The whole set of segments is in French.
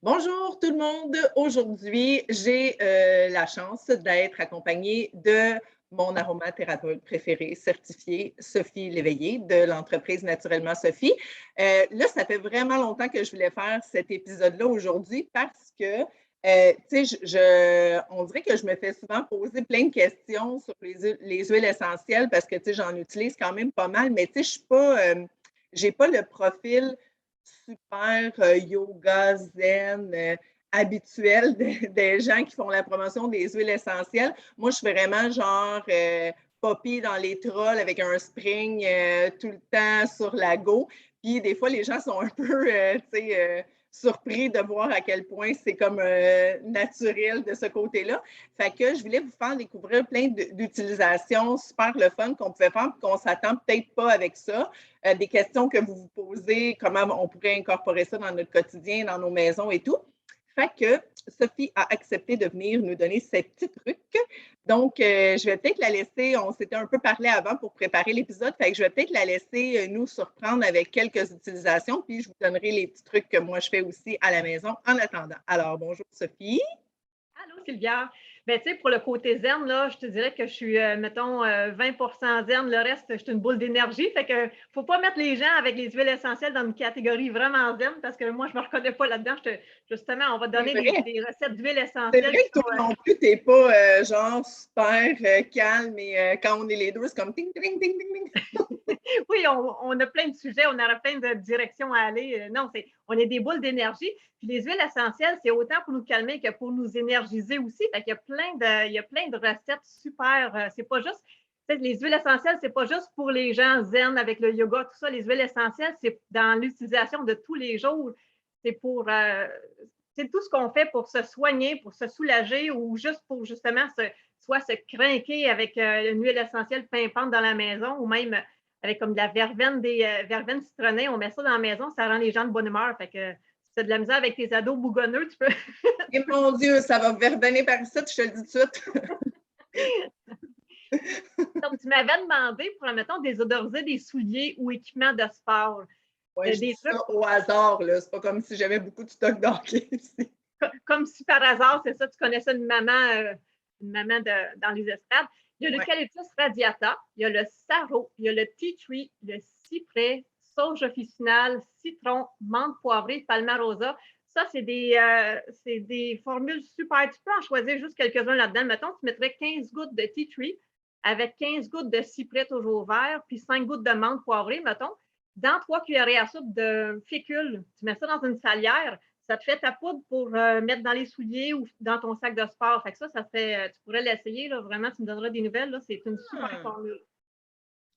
Bonjour tout le monde. Aujourd'hui, j'ai la chance d'être accompagnée de mon aromathérapeute préférée certifiée, Sophie Léveillé, de l'entreprise Naturellement Sophie. Là, ça fait vraiment longtemps que je voulais faire cet épisode-là aujourd'hui parce que, tu sais, on dirait que je me fais souvent poser plein de questions sur les huiles essentielles parce que, tu sais, j'en utilise quand même pas mal, mais tu sais, je suis pas, j'ai pas le profil super yoga, zen, habituel des gens qui font la promotion des huiles essentielles. Moi, je suis vraiment genre poppy dans les trolls avec un spring tout le temps sur la go. Puis des fois, les gens sont un peu, surpris de voir à quel point c'est comme naturel de ce côté-là. Fait que je voulais vous faire découvrir plein d'utilisations super le fun qu'on pouvait faire, qu'on ne s'attend peut-être pas avec ça. Des questions que vous vous posez, comment on pourrait incorporer ça dans notre quotidien, dans nos maisons et tout. Fait que Sophie a accepté de venir nous donner ses petits trucs. Donc, je vais peut-être la laisser, on s'était un peu parlé avant pour préparer l'épisode, fait que je vais peut-être la laisser nous surprendre avec quelques utilisations, puis je vous donnerai les petits trucs que moi je fais aussi à la maison en attendant. Alors, bonjour Sophie. Allô, Sylvia. Ben, tu sais, pour le côté zen, là, je te dirais que je suis, mettons, 20 zen. Le reste, je suis une boule d'énergie. Fait que faut pas mettre les gens avec les huiles essentielles dans une catégorie vraiment zen parce que moi, je me reconnais pas là-dedans. Justement, on va C'est donner vrai, des recettes d'huiles c'est essentielles vrai qui que sont. toi non plus, t'es pas genre super calme et quand on est les deux, c'est comme ting, ting, ting, ting, ting. Oui, on a plein de sujets, on aura plein de directions à aller. Non, on est des boules d'énergie. Puis les huiles essentielles, c'est autant pour nous calmer que pour nous énergiser aussi. Fait qu'il il y a plein de recettes super. C'est pas juste, les huiles essentielles, c'est pas juste pour les gens zen avec le yoga, tout ça. Les huiles essentielles, c'est dans l'utilisation de tous les jours. C'est pour, c'est tout ce qu'on fait pour se soigner, pour se soulager ou juste pour justement soit se craquer avec une huile essentielle pimpante dans la maison ou même avec comme de la verveine, des verveines citronnées. On met ça dans la maison, ça rend les gens de bonne humeur. Fait que si tu as de la misère avec tes ados bougonneux, tu peux. Et mon Dieu, ça va verbenner par ici, je te le dis tout de suite. Donc, tu m'avais demandé pour, mettons, désodoriser des souliers ou équipements de sport. Ouais, je Des dis trucs ça au hasard, là. C'est pas comme si j'avais beaucoup de stock d'hockey ici. comme si par hasard, c'est ça, tu connaissais une maman dans les estrades. Il y a Ouais. l'eucalyptus radiata, il y a le sarro, il y a le tea tree, le cyprès, sauge officinale, citron, menthe poivrée, palmarosa. Ça, c'est des formules super. Tu peux en choisir juste quelques-uns là-dedans. Mettons, tu mettrais 15 gouttes de tea tree avec 15 gouttes de cyprès toujours vert, puis 5 gouttes de menthe poivrée, mettons. Dans 3 cuillerées à soupe de fécule, tu mets ça dans une salière, ça te fait ta poudre pour mettre dans les souliers ou dans ton sac de sport. Fait que ça serait, tu pourrais l'essayer, là, vraiment, tu me donneras des nouvelles. Là, c'est une super Ah, formule.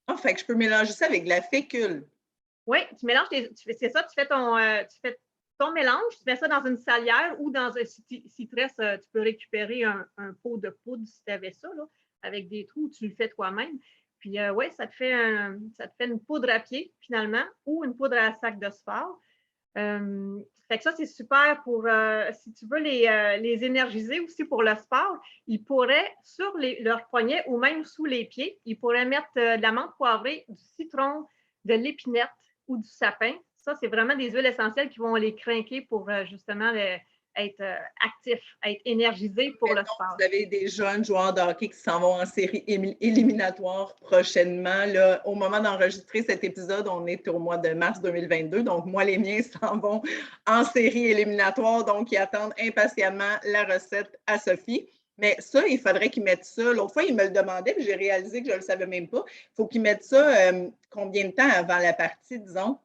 ah, fait que je peux mélanger ça avec de la fécule. Oui, tu mélanges, c'est ça, tu fais ton mélange, tu mets ça dans une salière ou dans un citrus, tu peux récupérer un pot de poudre si tu avais ça, là, avec des trous, tu le fais toi-même. Puis, oui, ça te fait une poudre à pied, finalement, ou une poudre à sac de sport. Fait que ça, c'est super pour, si tu veux les énergiser aussi pour le sport, ils pourraient, sur leurs poignets ou même sous les pieds, ils pourraient mettre de la menthe poivrée, du citron, de l'épinette ou du sapin. Ça, c'est vraiment des huiles essentielles qui vont les craquer pour justement être actifs, être énergisés pour le Mettons, sport. vous avez des jeunes joueurs de hockey qui s'en vont en série éliminatoire prochainement. Là, au moment d'enregistrer cet épisode, on est au mois de mars 2022. Donc, moi, les miens s'en vont en série éliminatoire. Donc, ils attendent impatiemment la recette à Sophie. Mais ça, il faudrait qu'ils mettent ça. L'autre fois, ils me le demandaient, puis j'ai réalisé que je ne le savais même pas. Il faut qu'ils mettent ça combien de temps avant la partie, disons?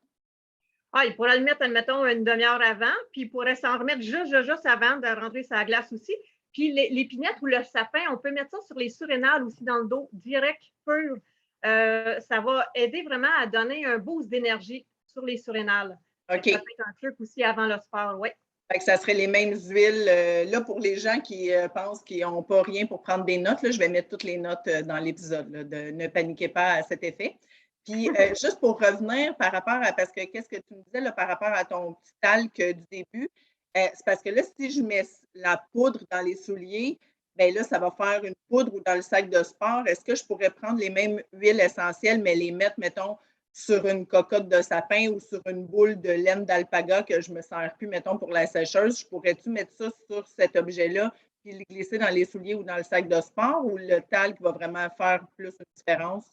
Ah, il pourrait le mettre, admettons, une demi-heure avant, puis il pourrait s'en remettre juste avant de rentrer sa glace aussi. Puis l'épinette ou le sapin, on peut mettre ça sur les surrénales aussi dans le dos, direct, pur. Ça va aider vraiment à donner un boost d'énergie sur les surrénales. Ça peut OK. être un truc aussi avant le sport, oui. Fait que ça serait les mêmes huiles. Là, pour les gens qui pensent qu'ils n'ont pas rien pour prendre des notes, là, je vais mettre toutes les notes dans l'épisode. Ne paniquez pas à cet effet. Puis, juste pour revenir par rapport à, parce que qu'est-ce que tu me disais là, par rapport à ton petit talc du début, c'est parce que là, si je mets la poudre dans les souliers, bien là, ça va faire une poudre ou dans le sac de sport. Est-ce que je pourrais prendre les mêmes huiles essentielles, mais les mettre, mettons, sur une cocotte de sapin ou sur une boule de laine d'alpaga que je ne me sers plus, mettons, pour la sécheuse, je pourrais-tu mettre ça sur cet objet-là puis le glisser dans les souliers ou dans le sac de sport ou le talc va vraiment faire plus une différence?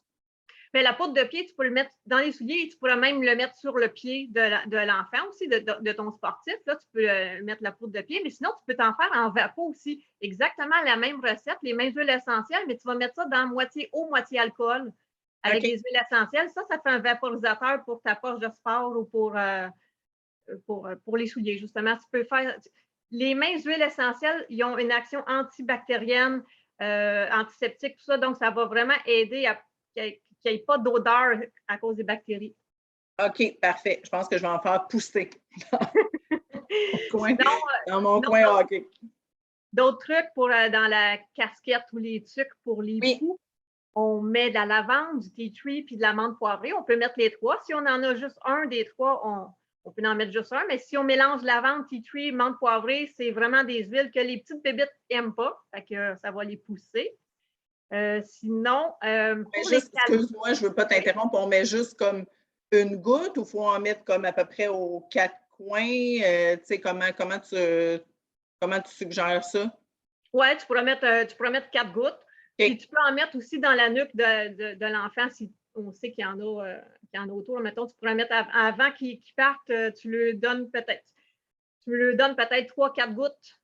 Mais la poudre de pied, tu peux le mettre dans les souliers et tu pourrais même le mettre sur le pied de l'enfant aussi, de ton sportif. Là, tu peux mettre la poudre de pied, mais sinon, tu peux t'en faire en vapeau aussi. Exactement la même recette, les mêmes huiles essentielles, mais tu vas mettre ça dans moitié eau, moitié alcool avec des huiles essentielles. Ça fait un vaporisateur pour ta poche de sport ou pour les souliers, justement. Tu peux faire. Les mêmes huiles essentielles, ils ont une action antibactérienne, antiseptique, tout ça. Donc, ça va vraiment aider à qu'il n'y ait pas d'odeur à cause des bactéries. OK, parfait. Je pense que je vais en faire pousser dans mon Sinon, coin hockey. D'autres trucs dans la casquette ou les trucs pour les poux, on met de la lavande, du tea tree puis de la menthe poivrée. On peut mettre les trois. Si on en a juste un des trois, on peut en mettre juste un. Mais si on mélange lavande, tea tree, menthe poivrée, c'est vraiment des huiles que les petites bébites n'aiment pas. Fait que ça va les pousser. Sinon, excuse-moi, je ne veux pas t'interrompre, on met juste comme une goutte ou il faut en mettre comme à peu près aux 4 coins? Tu sais, comment tu suggères ça? Oui, tu pourrais mettre 4 gouttes. Okay. Puis tu peux en mettre aussi dans la nuque de l'enfant si on sait qu'il y en a autour. Mettons, tu pourrais mettre avant qu'il parte, tu lui donnes peut-être 3-4 gouttes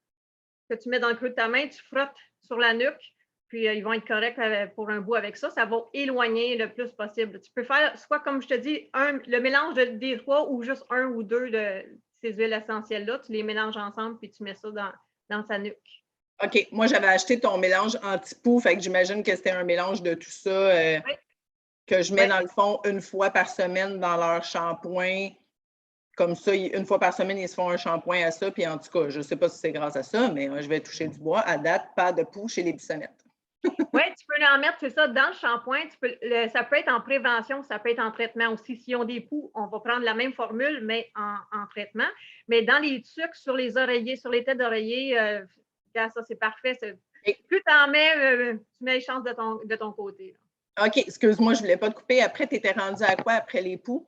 que tu mets dans le creux de ta main, tu frottes sur la nuque. Puis ils vont être corrects pour un bout avec ça. Ça va éloigner le plus possible. Tu peux faire soit, comme je te dis, le mélange des trois ou juste un ou deux de ces huiles essentielles-là. Tu les mélanges ensemble puis tu mets ça dans sa nuque. OK. Moi, j'avais acheté ton mélange anti-poux, fait que j'imagine que c'était un mélange de tout ça que je mets dans le fond une fois par semaine dans leur shampoing. Comme ça, une fois par semaine, ils se font un shampoing à ça. Puis en tout cas, je ne sais pas si c'est grâce à ça, mais je vais toucher du bois. À date, pas de poux chez les bissonnettes. Oui, tu peux en mettre, c'est ça, dans le shampoing. Ça peut être en prévention, ça peut être en traitement aussi. S'ils ont des poux, on va prendre la même formule, mais en traitement. Mais dans les tucs, sur les oreillers, sur les têtes d'oreiller, ça, c'est parfait. Plus tu en mets, tu mets les chances de ton côté. Là. OK, excuse-moi, je ne voulais pas te couper. Après, tu étais rendu à quoi après les poux?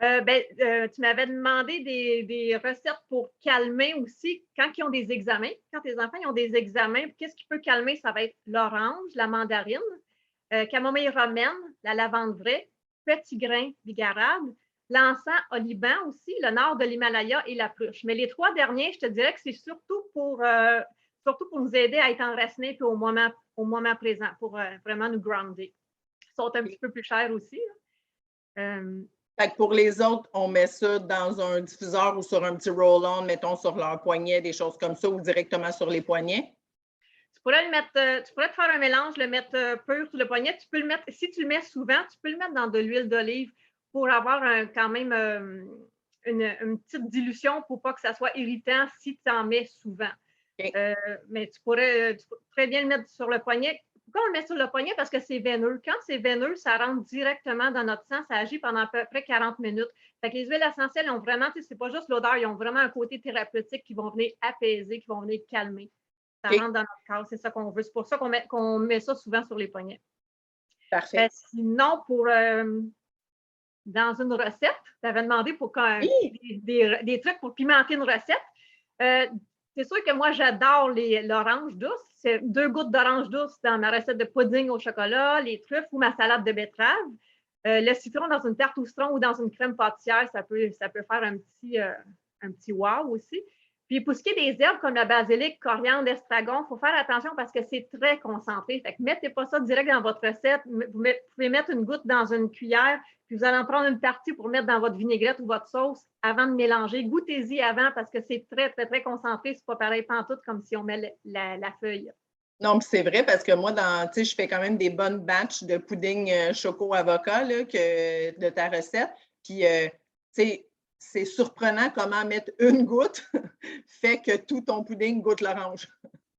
Tu m'avais demandé des recettes pour calmer aussi quand ils ont des examens. Quand tes enfants ont des examens, qu'est-ce qui peut calmer? Ça va être l'orange, la mandarine, camomille romaine, la lavande vraie, petit grain bigarade, l'encens oliban aussi, le nord de l'Himalaya et la pruche. Mais les trois derniers, je te dirais que c'est surtout pour nous aider à être enracinés puis au moment présent, pour vraiment nous grounder. Ils sont un petit peu plus chers aussi. Fait que pour les autres, on met ça dans un diffuseur ou sur un petit roll-on, mettons sur leur poignet, des choses comme ça, ou directement sur les poignets? Tu pourrais te faire un mélange, le mettre pur sur le poignet. Tu peux le mettre, si tu le mets souvent, tu peux le mettre dans de l'huile d'olive pour avoir quand même une petite dilution pour pas que ça soit irritant si tu en mets souvent. Okay. Mais tu pourrais très bien le mettre sur le poignet. Pourquoi on le met sur le poignet? Parce que c'est veineux. Quand c'est veineux, ça rentre directement dans notre sang. Ça agit pendant à peu près 40 minutes. Fait que les huiles essentielles ont vraiment, c'est pas juste l'odeur, ils ont vraiment un côté thérapeutique qui vont venir apaiser, qui vont venir calmer. Ça rentre dans notre corps, c'est ça qu'on veut. C'est pour ça qu'on met ça souvent sur les poignets. Parfait. Sinon, dans une recette, tu avais demandé pour des trucs pour pimenter une recette. C'est sûr que moi, j'adore l'orange douce. C'est 2 gouttes d'orange douce dans ma recette de pudding au chocolat, les truffes ou ma salade de betterave. Le citron dans une tarte au citron ou dans une crème pâtissière, ça peut faire un petit wow aussi. Puis pour ce qui est des herbes comme le basilic, coriandre, estragon, il faut faire attention parce que c'est très concentré. Fait que mettez pas ça direct dans votre recette. Vous pouvez mettre une goutte dans une cuillère, puis vous allez en prendre une partie pour mettre dans votre vinaigrette ou votre sauce avant de mélanger. Goûtez-y avant parce que c'est très, très, très concentré. C'est pas pareil pantoute comme si on met la feuille. Non, c'est vrai parce que moi, je fais quand même des bonnes batches de pudding choco-avocat de ta recette. Puis, c'est surprenant comment mettre une goutte fait que tout ton pudding goûte l'orange.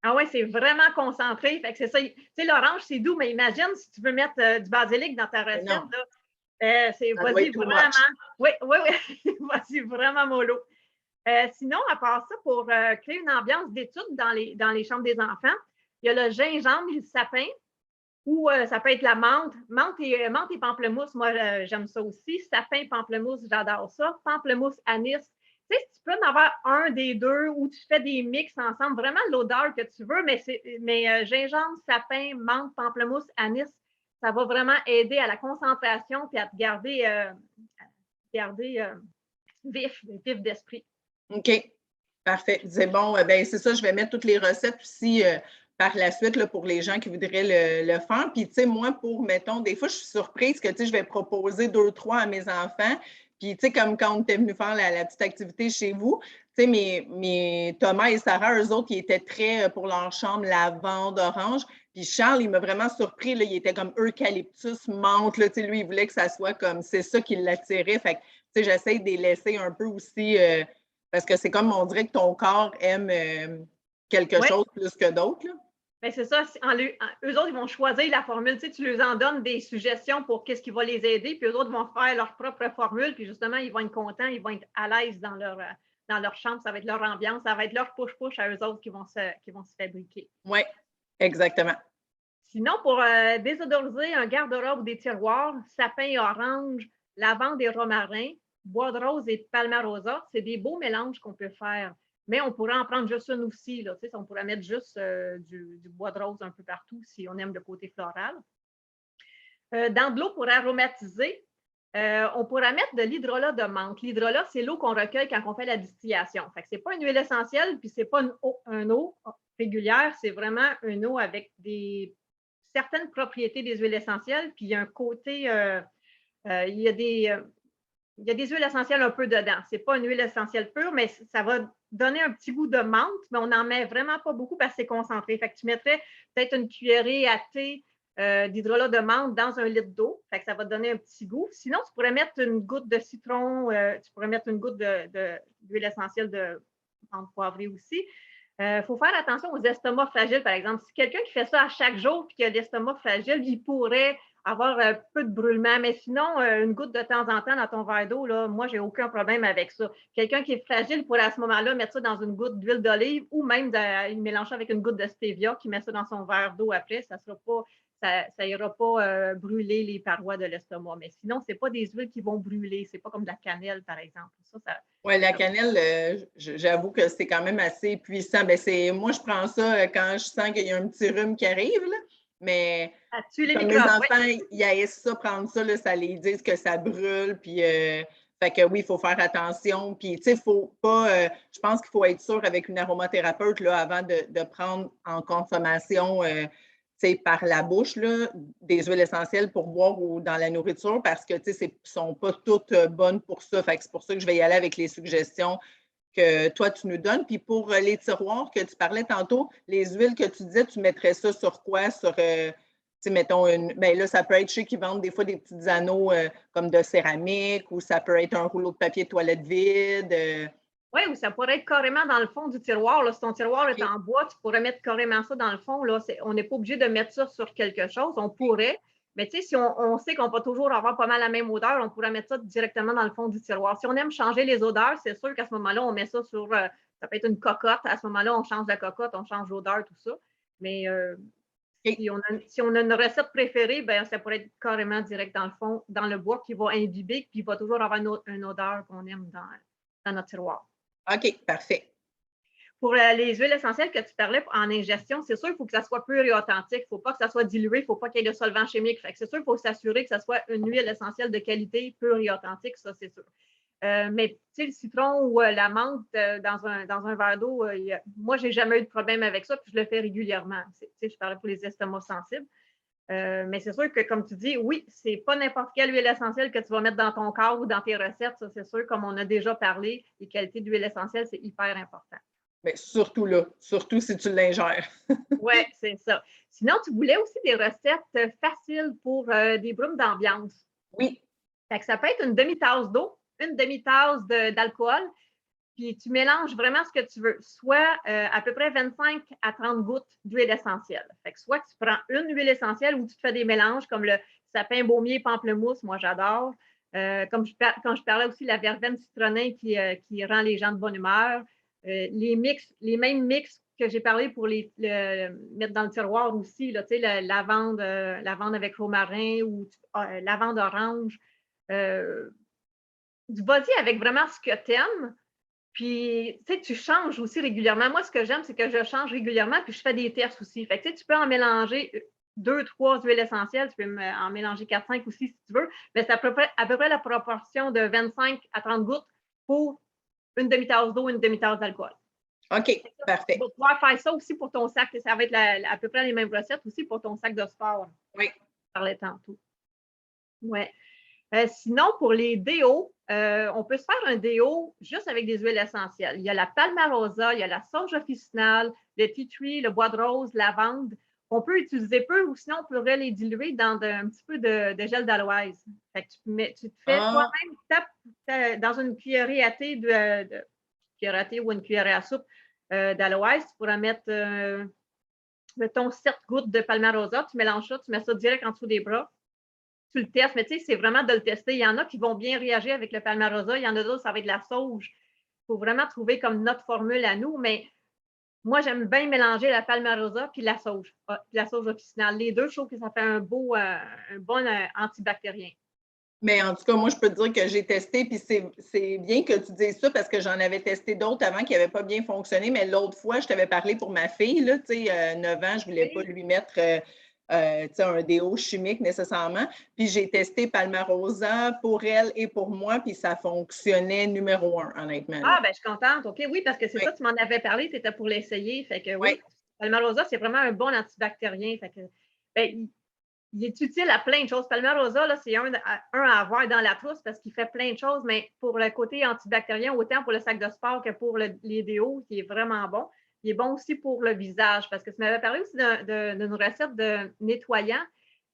Ah oui, c'est vraiment concentré. Fait que c'est ça. Tu sais, l'orange, c'est doux, mais imagine si tu veux mettre du basilic dans ta recette. Vas-y vraiment. Oui, vas-y vraiment mollo. Sinon, à part ça, pour créer une ambiance d'étude dans les chambres des enfants, il y a le gingembre et le sapin. Ou ça peut être la menthe. Menthe et pamplemousse, moi, j'aime ça aussi. Sapin, pamplemousse, j'adore ça. Pamplemousse, anis. Tu sais, tu peux en avoir un des deux ou tu fais des mix ensemble, vraiment l'odeur que tu veux, mais gingembre, sapin, menthe, pamplemousse, anis, ça va vraiment aider à la concentration et à te garder vif d'esprit. OK, parfait. C'est bon. Ben, c'est ça, je vais mettre toutes les recettes aussi par la suite là, pour les gens qui voudraient le faire. Puis, tu sais, moi, mettons, des fois, je suis surprise que, tu sais, je vais proposer 2, 3 à mes enfants. Puis, tu sais, comme quand on était venu faire la petite activité chez vous, tu sais, mes Thomas et Sarah, eux autres, ils étaient très pour leur chambre lavande, orange. Puis Charles, il m'a vraiment surpris, là, il était comme eucalyptus, menthe, là, tu sais, lui, il voulait que ça soit comme, c'est ça qui l'attirait. Fait que, tu sais, j'essaie de les laisser un peu aussi parce que c'est comme on dirait que ton corps aime quelque chose plus que d'autres. Ben c'est ça. Eux autres, ils vont choisir la formule. Tu sais, tu leur en donnes des suggestions pour qu'est-ce qui va les aider, puis eux autres vont faire leur propre formule, puis justement, ils vont être contents, ils vont être à l'aise dans leur chambre. Ça va être leur ambiance, ça va être leur push-push à eux autres qui vont se fabriquer. Oui, exactement. Sinon, pour désodoriser un garde-robe ou des tiroirs, sapin et orange, lavande et romarin, bois de rose et palmarosa, c'est des beaux mélanges qu'on peut faire. Mais on pourrait en prendre juste une aussi. Là, on pourrait mettre juste du bois de rose un peu partout si on aime le côté floral. Dans de l'eau pour aromatiser, on pourrait mettre de l'hydrolat de menthe. L'hydrolat, c'est l'eau qu'on recueille quand on fait la distillation. Ce n'est pas une huile essentielle, puis ce n'est pas une eau régulière, c'est vraiment une eau avec certaines propriétés des huiles essentielles, puis il y a un côté, il y a des huiles essentielles un peu dedans. Ce n'est pas une huile essentielle pure, mais ça va donner un petit goût de menthe, mais on n'en met vraiment pas beaucoup parce que c'est concentré. Fait que tu mettrais peut-être une cuillerée à thé d'hydrolat de menthe dans 1 litre d'eau. Fait que ça va te donner un petit goût. Sinon, tu pourrais mettre une goutte de citron, tu pourrais mettre une goutte d'huile essentielle de menthe poivrée aussi. Il faut faire attention aux estomacs fragiles, par exemple. Si quelqu'un qui fait ça à chaque jour et qui a l'estomac fragile, il pourrait avoir un peu de brûlement. Mais sinon, une goutte de temps en temps dans ton verre d'eau, là, moi, j'ai aucun problème avec ça. Quelqu'un qui est fragile pourrait à ce moment-là mettre ça dans une goutte d'huile d'olive ou même mélanger avec une goutte de stevia qui met ça dans son verre d'eau après. Ça sera pas, ça ira pas brûler les parois de l'estomac. Mais sinon, ce n'est pas des huiles qui vont brûler. Ce n'est pas comme de la cannelle, par exemple. Oui, la cannelle, j'avoue que c'est quand même assez puissant. Ben, moi, je prends ça quand je sens qu'il y a un petit rhume qui arrive, là. Mais comme mes enfants, ils haïssent ça, prendre ça, là, ça les dit que ça brûle. Puis, fait que oui, il faut faire attention. Puis, tu sais, faut pas. Je pense qu'il faut être sûr avec une aromathérapeute là, avant de prendre en consommation par la bouche là, des huiles essentielles pour boire ou dans la nourriture parce que ne sont pas toutes bonnes pour ça. Fait que c'est pour ça que je vais y aller avec les suggestions que toi, tu nous donnes. Puis pour les tiroirs que tu parlais tantôt, les huiles que tu disais, tu mettrais ça sur quoi? Sur, mettons, ben là, ça peut être ceux qui vendent des fois des petits anneaux comme de céramique ou ça peut être un rouleau de papier de toilette vide. Oui, ou ça pourrait être carrément dans le fond du tiroir. Là. Si ton tiroir est en bois, tu pourrais mettre carrément ça dans le fond. Là. On n'est pas obligé de mettre ça sur quelque chose. On pourrait, mais tu sais, si on sait qu'on va toujours avoir pas mal la même odeur, on pourrait mettre ça directement dans le fond du tiroir. Si on aime changer les odeurs, c'est sûr qu'à ce moment-là, on met ça sur, ça peut être une cocotte. À ce moment-là, on change la cocotte, on change l'odeur, tout ça. Mais si on a une recette préférée, ben, ça pourrait être carrément direct dans le fond, dans le bois qui va imbiber, puis il va toujours avoir une odeur qu'on aime dans notre tiroir. OK, parfait. Pour les huiles essentielles que tu parlais en ingestion, c'est sûr qu'il faut que ça soit pur et authentique. Il ne faut pas que ça soit dilué, il ne faut pas qu'il y ait de solvant chimique. C'est sûr qu'il faut s'assurer que ça soit une huile essentielle de qualité, pure et authentique, ça, c'est sûr. Mais le citron ou la menthe dans un verre d'eau, moi, je n'ai jamais eu de problème avec ça, puis je le fais régulièrement. Je parlais pour les estomacs sensibles. Mais c'est sûr que, comme tu dis, oui, c'est pas n'importe quelle huile essentielle que tu vas mettre dans ton corps ou dans tes recettes. Ça, c'est sûr, comme on a déjà parlé, les qualités d'huile essentielle, c'est hyper important. Mais surtout là, surtout si tu l'ingères. Oui, c'est ça. Sinon, tu voulais aussi des recettes faciles pour des brumes d'ambiance. Oui. Fait que ça peut être une demi-tasse d'eau, une demi-tasse d'alcool, puis tu mélanges vraiment ce que tu veux, soit à peu près 25 à 30 gouttes d'huile essentielle. Fait que soit tu prends une huile essentielle ou tu te fais des mélanges comme le sapin baumier pamplemousse, moi j'adore. Quand je parlais aussi de la verveine citronnée qui rend les gens de bonne humeur. Les mêmes mix que j'ai parlé pour le mettre dans le tiroir aussi, là, tu sais, lavande avec romarin ou lavande orange. Vas-y avec vraiment ce que tu aimes. Puis, tu sais, tu changes aussi régulièrement. Moi, ce que j'aime, c'est que je change régulièrement, puis je fais des tests aussi. Fait que, tu sais, tu peux en mélanger 2, 3 huiles essentielles. Tu peux en mélanger 4, 5 aussi si tu veux. Mais c'est à peu près la proportion de 25 à 30 gouttes pour une demi-tasse d'eau, une demi-tasse d'alcool. OK, parfait. Tu vas pouvoir faire ça aussi pour ton sac. Ça va être à peu près les mêmes recettes aussi pour ton sac de sport. Oui. Je parlais tantôt. Oui. Sinon, pour les déos, on peut se faire un déo juste avec des huiles essentielles. Il y a la palmarosa, il y a la sauge officinale, le tea tree, le bois de rose, lavande. On peut utiliser peu ou sinon on pourrait les diluer dans un petit peu de gel d'aloès. Fait que tu te fais toi-même, dans une cuillerée à thé, cuillère à thé ou une cuillerée à soupe d'aloès, tu pourras mettre, mettons, 7 gouttes de palmarosa, tu mélanges ça, tu mets ça direct en dessous des bras. Tu le testes, mais tu sais, c'est vraiment de le tester. Il y en a qui vont bien réagir avec le palmarosa, il y en a d'autres, ça va être de la sauge. Il faut vraiment trouver comme notre formule à nous, mais moi, j'aime bien mélanger la palmarosa puis la sauge officinale. Les deux, je trouve que ça fait un bon antibactérien. Mais en tout cas, moi, je peux te dire que j'ai testé, puis c'est bien que tu dises ça parce que j'en avais testé d'autres avant qui n'avaient pas bien fonctionné, mais l'autre fois, je t'avais parlé pour ma fille, là, tu sais, 9 ans, je ne voulais pas lui mettre un déo chimique nécessairement. Puis j'ai testé Palmarosa pour elle et pour moi, puis ça fonctionnait numéro 1, honnêtement. Ah, ben je suis contente. OK, oui, parce que c'est ça, tu m'en avais parlé, tu étais pour l'essayer. Fait que oui, Palmarosa, c'est vraiment un bon antibactérien. Fait que, ben, il est utile à plein de choses. Palmarosa, là, c'est un à avoir dans la trousse parce qu'il fait plein de choses, mais pour le côté antibactérien, autant pour le sac de sport que pour les déos, qui est vraiment bon. Il est bon aussi pour le visage parce que tu m'avais parlé aussi d'une recette de nettoyant.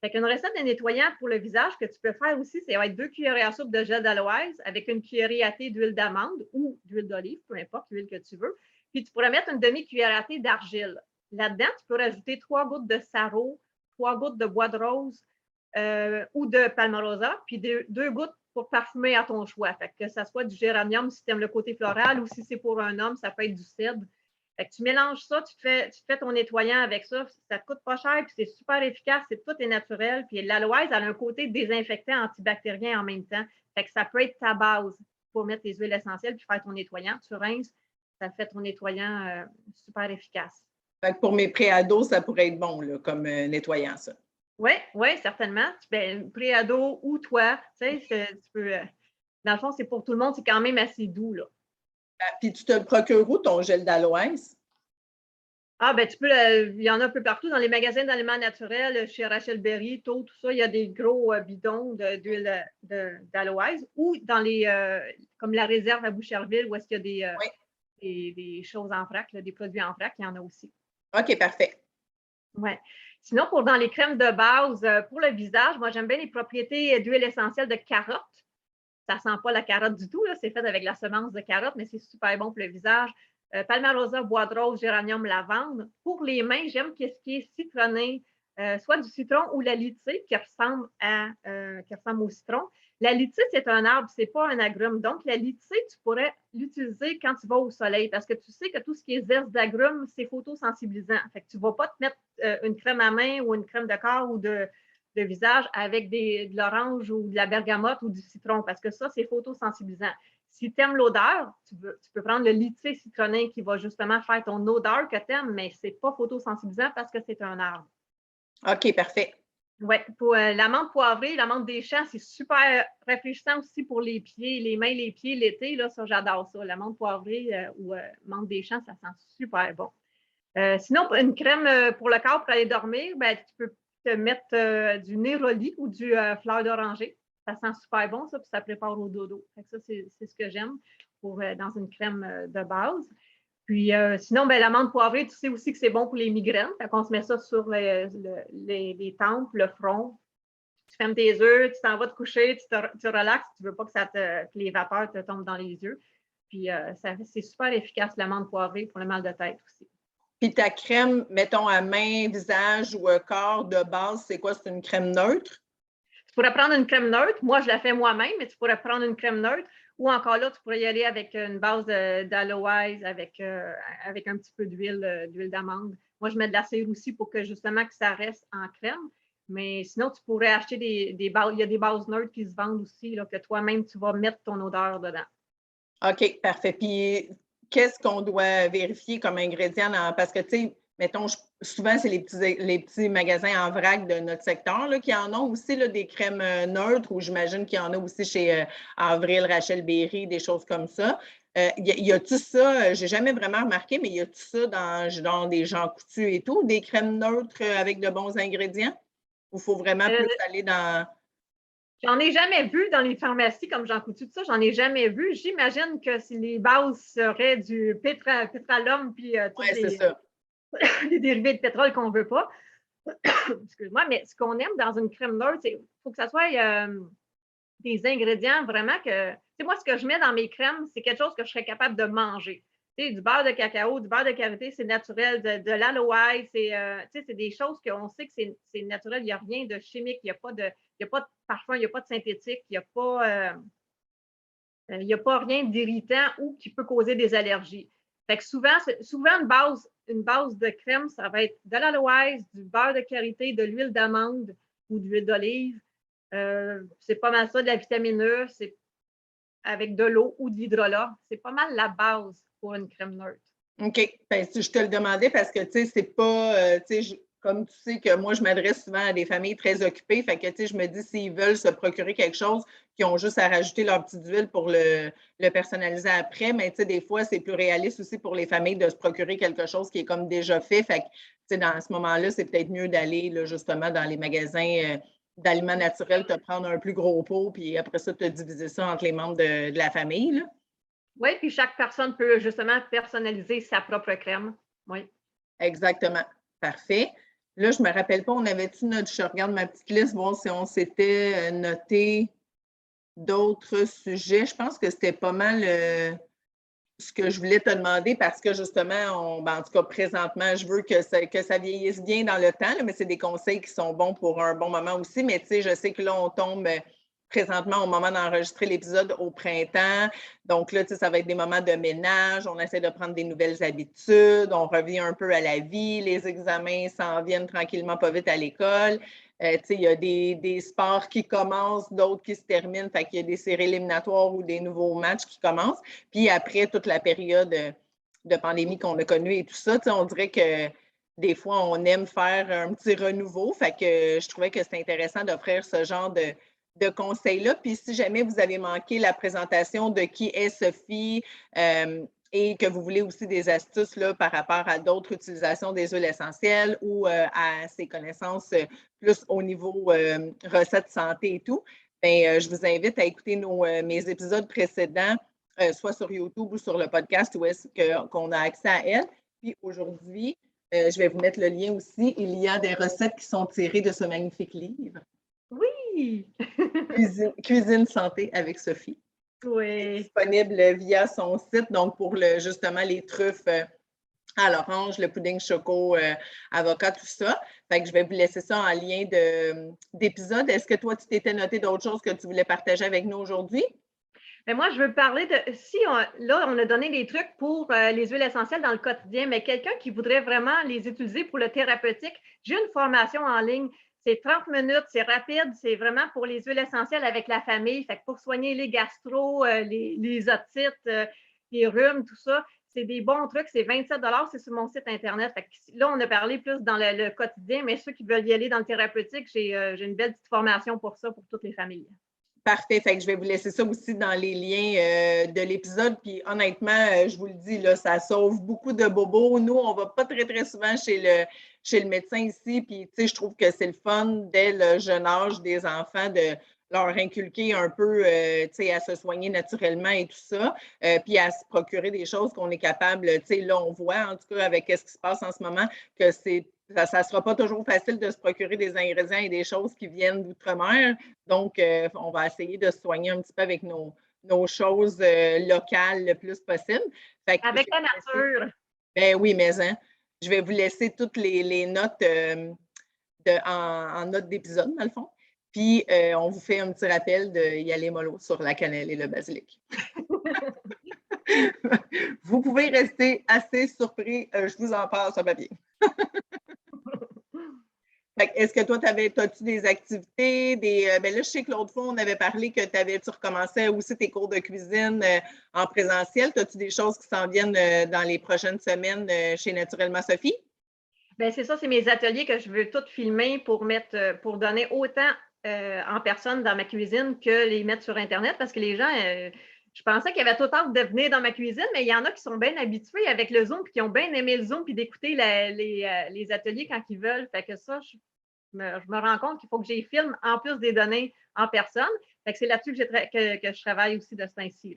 Fait qu'une recette de nettoyant pour le visage que tu peux faire aussi, c'est être 2 cuillerées à soupe de gel d'aloès avec une cuillerée à thé d'huile d'amande ou d'huile d'olive, peu importe l'huile que tu veux. Puis tu pourrais mettre une demi-cuillère à thé d'argile. Là-dedans, tu peux rajouter 3 gouttes de sarreau, 3 gouttes de bois de rose ou de palmarosa, puis 2 gouttes pour parfumer à ton choix. Fait que ça soit du géranium si tu aimes le côté floral ou si c'est pour un homme, ça peut être du cèdre. Fait que tu mélanges ça, tu fais ton nettoyant avec ça, ça ne te coûte pas cher, puis c'est super efficace, tout est naturel. Puis l'aloès, elle a un côté désinfectant, antibactérien en même temps. Fait que ça peut être ta base pour mettre tes huiles essentielles puis faire ton nettoyant. Tu rinces, ça fait ton nettoyant super efficace. Fait que pour mes préados, ça pourrait être bon là, comme nettoyant, ça. Oui, certainement. Ben, préado ou toi, tu sais, tu peux. Dans le fond, c'est pour tout le monde, c'est quand même assez doux, là. Puis tu te le procures où, ton gel d'aloès? Ah, ben tu peux, il y en a un peu partout dans les magasins d'aliments naturels, chez Rachel Berry, tout ça, il y a des gros bidons d'huile d'aloès ou dans comme la réserve à Boucherville, où est-ce qu'il y a des choses en vrac, là, des produits en vrac, il y en a aussi. OK, parfait. Oui. Sinon, dans les crèmes de base, pour le visage, moi, j'aime bien les propriétés d'huile essentielle de carotte. Ça ne sent pas la carotte du tout, là. C'est fait avec la semence de carotte, mais c'est super bon pour le visage. Palmarosa, bois de rose, géranium, lavande. Pour les mains, j'aime ce qui est citronné, soit du citron ou la lycée qui ressemble au citron. La lycée, c'est un arbre, ce n'est pas un agrume. Donc, la lycée, tu pourrais l'utiliser quand tu vas au soleil parce que tu sais que tout ce qui est zeste d'agrumes, c'est photosensibilisant. Fait que tu ne vas pas te mettre une crème à main ou une crème de corps ou de visage avec de l'orange ou de la bergamote ou du citron parce que ça, c'est photosensibilisant. Si tu aimes l'odeur, tu peux prendre le lycée citronné qui va justement faire ton odeur que tu aimes, mais ce n'est pas photosensibilisant parce que c'est un arbre. OK, parfait. Oui, pour l'amande poivrée, l'amande des champs, c'est super rafraîchissant aussi pour les pieds, les mains, les pieds l'été. Là, ça, j'adore ça. L'amande poivrée ou amande des champs, ça sent super bon. Sinon, une crème pour le corps pour aller dormir, ben, tu peux te mettre du néroli ou du fleur d'oranger. Ça sent super bon, ça, puis ça prépare au dodo. Fait que ça, c'est ce que j'aime dans une crème de base. Puis sinon, ben, l'amande poivrée, tu sais aussi que c'est bon pour les migraines. Fait qu'on se met ça sur les tempes, le front. Tu fermes tes yeux, tu t'en vas te coucher, tu relaxes. Tu ne veux pas que les vapeurs te tombent dans les yeux. Puis c'est super efficace, l'amande poivrée, pour le mal de tête aussi. Puis ta crème, mettons, à main, visage ou corps de base, c'est quoi? C'est une crème neutre? Tu pourrais prendre une crème neutre. Moi, je la fais moi-même, mais tu pourrais prendre une crème neutre Ou encore là, tu pourrais y aller avec une base d'aloès avec un petit peu d'huile d'amande. Moi, je mets de la cire aussi pour que justement que ça reste en crème. Mais sinon, tu pourrais acheter des bases. Il y a des bases neutres qui se vendent aussi, là, que toi-même, tu vas mettre ton odeur dedans. OK, parfait. Puis, qu'est-ce qu'on doit vérifier comme ingrédient parce que, tu sais, mettons, souvent, c'est les petits magasins en vrac de notre secteur là, qui en ont aussi là, des crèmes neutres ou j'imagine qu'il y en a aussi chez Avril, Rachel Berry, des choses comme ça. Y a-tu ça? J'ai jamais vraiment remarqué, mais y a-tu ça dans des Jean Coutu et tout, des crèmes neutres avec de bons ingrédients? Ou il faut vraiment plus aller dans. J'en ai jamais vu dans les pharmacies comme Jean Coutu, tout ça, j'en ai jamais vu. J'imagine que si les bases seraient du pétrolum puis tous Oui, c'est ça. les dérivés de pétrole qu'on ne veut pas. Excuse-moi, mais ce qu'on aime dans une crème neutre, c'est qu'il faut que ça soit des ingrédients vraiment que. Tu sais, moi, ce que je mets dans mes crèmes, c'est quelque chose que je serais capable de manger. Tu sais, du beurre de cacao, du beurre de karité, c'est naturel, de l'aloe, c'est des choses qu'on sait que c'est naturel, il n'y a rien de chimique, il n'y a pas de parfum, il n'y a pas de synthétique, il n'y a pas rien d'irritant ou qui peut causer des allergies. Fait que souvent une base de crème, ça va être de l'aloès, du beurre de karité, de l'huile d'amande ou de l'huile d'olive. C'est pas mal ça, de la vitamine E, c'est avec de l'eau ou de l'hydrolat. C'est pas mal la base pour une crème neutre. OK. Ben, je te le demandais parce que, tu sais, c'est pas, comme tu sais que moi, je m'adresse souvent à des familles très occupées. Fait que, tu sais, je me dis, s'ils veulent se procurer quelque chose, qu'ils ont juste à rajouter leur petite huile pour le personnaliser après. Mais, tu sais, des fois, c'est plus réaliste aussi pour les familles de se procurer quelque chose qui est comme déjà fait. Fait que, tu sais, dans ce moment-là, c'est peut-être mieux d'aller, là, justement, dans les magasins d'aliments naturels, te prendre un plus gros pot, puis après ça, te diviser ça entre les membres de la famille, là. Oui, puis chaque personne peut justement personnaliser sa propre crème. Oui. Exactement. Parfait. Là, je ne me rappelle pas, on avait-tu notre. Je regarde ma petite liste, voir si on s'était noté d'autres sujets. Je pense que c'était pas mal ce que je voulais te demander parce que justement, en tout cas, présentement, je veux que ça vieillisse bien dans le temps, là, mais c'est des conseils qui sont bons pour un bon moment aussi. Mais tu sais, je sais que là, on tombe présentement au moment d'enregistrer l'épisode au printemps. Donc là, tu sais, ça va être des moments de ménage. On essaie de prendre des nouvelles habitudes. On revient un peu à la vie. Les examens s'en viennent tranquillement pas vite à l'école. Tu sais, il y a des sports qui commencent, d'autres qui se terminent. Fait qu'il y a des séries éliminatoires ou des nouveaux matchs qui commencent. Puis après, toute la période de pandémie qu'on a connue et tout ça, tu sais, on dirait que des fois, on aime faire un petit renouveau. Fait que je trouvais que c'était intéressant d'offrir ce genre de conseils-là. Puis si jamais vous avez manqué la présentation de qui est Sophie et que vous voulez aussi des astuces là, par rapport à d'autres utilisations des huiles essentielles ou à ses connaissances plus au niveau recettes santé et tout, bien, je vous invite à écouter mes épisodes précédents, soit sur YouTube ou sur le podcast où est-ce qu'on a accès à elle. Puis aujourd'hui, je vais vous mettre le lien aussi. Il y a des recettes qui sont tirées de ce magnifique livre. Oui! Cuisine santé avec Sophie. Oui. Disponible via son site, donc pour justement les truffes à l'orange, le pudding choco, avocat, tout ça. Fait que je vais vous laisser ça en lien d'épisode. Est-ce que toi, tu t'étais noté d'autres choses que tu voulais partager avec nous aujourd'hui? Mais moi, je veux parler de. Là, on a donné des trucs pour les huiles essentielles dans le quotidien, mais quelqu'un qui voudrait vraiment les utiliser pour le thérapeutique, j'ai une formation en ligne. C'est 30 minutes, c'est rapide, c'est vraiment pour les huiles essentielles avec la famille. Fait que pour soigner les gastro, les otites, les rhumes, tout ça, c'est des bons trucs. C'est 27 $, c'est sur mon site Internet. Fait que là, on a parlé plus dans le quotidien, mais ceux qui veulent y aller dans le thérapeutique, j'ai une belle petite formation pour ça, pour toutes les familles. Parfait. Fait que je vais vous laisser ça aussi dans les liens de l'épisode. Puis honnêtement, je vous le dis, là, ça sauve beaucoup de bobos. Nous, on ne va pas très, très souvent chez le médecin ici. Puis, tu sais, je trouve que c'est le fun dès le jeune âge des enfants de leur inculquer un peu, tu sais, à se soigner naturellement et tout ça. Puis à se procurer des choses qu'on est capable, tu sais, là, on voit, en tout cas, avec ce qui se passe en ce moment, que ça ne sera pas toujours facile de se procurer des ingrédients et des choses qui viennent d'outre-mer. Donc, on va essayer de se soigner un petit peu avec nos choses locales le plus possible. Fait que Avec la nature. Ben oui, mais hein, je vais vous laisser toutes les notes en notes d'épisode, dans le fond. Puis, on vous fait un petit rappel d'y aller mollo sur la cannelle et le basilic. Vous pouvez rester assez surpris. Je vous en parle sur papier. Est-ce que toi, as-tu des activités, ben là, je sais que l'autre fois, on avait parlé que tu recommençais aussi tes cours de cuisine en présentiel. As-tu des choses qui s'en viennent dans les prochaines semaines chez Naturellement Sophie? Bien, c'est ça, c'est mes ateliers que je veux tout filmer pour donner autant en personne dans ma cuisine que les mettre sur Internet parce que les gens, je pensais qu'il y avait tout hâte de venir dans ma cuisine, mais il y en a qui sont bien habitués avec le Zoom, puis qui ont bien aimé le Zoom, puis d'écouter les ateliers quand ils veulent. Fait que ça, je me rends compte qu'il faut que j'y filme en plus des données en personne. Fait que c'est là-dessus que je travaille aussi de ce temps-ci.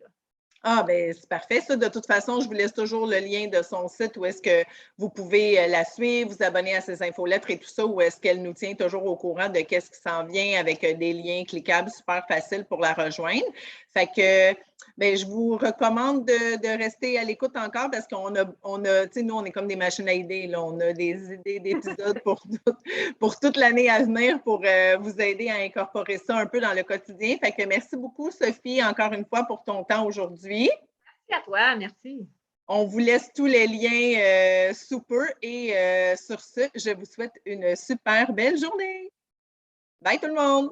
Ah, ben c'est parfait. Ça, de toute façon, je vous laisse toujours le lien de son site où est-ce que vous pouvez la suivre, vous abonner à ses infolettres et tout ça, où est-ce qu'elle nous tient toujours au courant de qu'est-ce qui s'en vient avec des liens cliquables super faciles pour la rejoindre. Fait que, ben, je vous recommande de rester à l'écoute encore parce qu'on a, tu sais, nous, on est comme des machines à idées, là. On a des idées d'épisodes pour toute l'année à venir pour vous aider à incorporer ça un peu dans le quotidien. Fait que merci beaucoup, Sophie, encore une fois, pour ton temps aujourd'hui. Merci à toi, merci. On vous laisse tous les liens sous peu et sur ce, je vous souhaite une super belle journée. Bye tout le monde!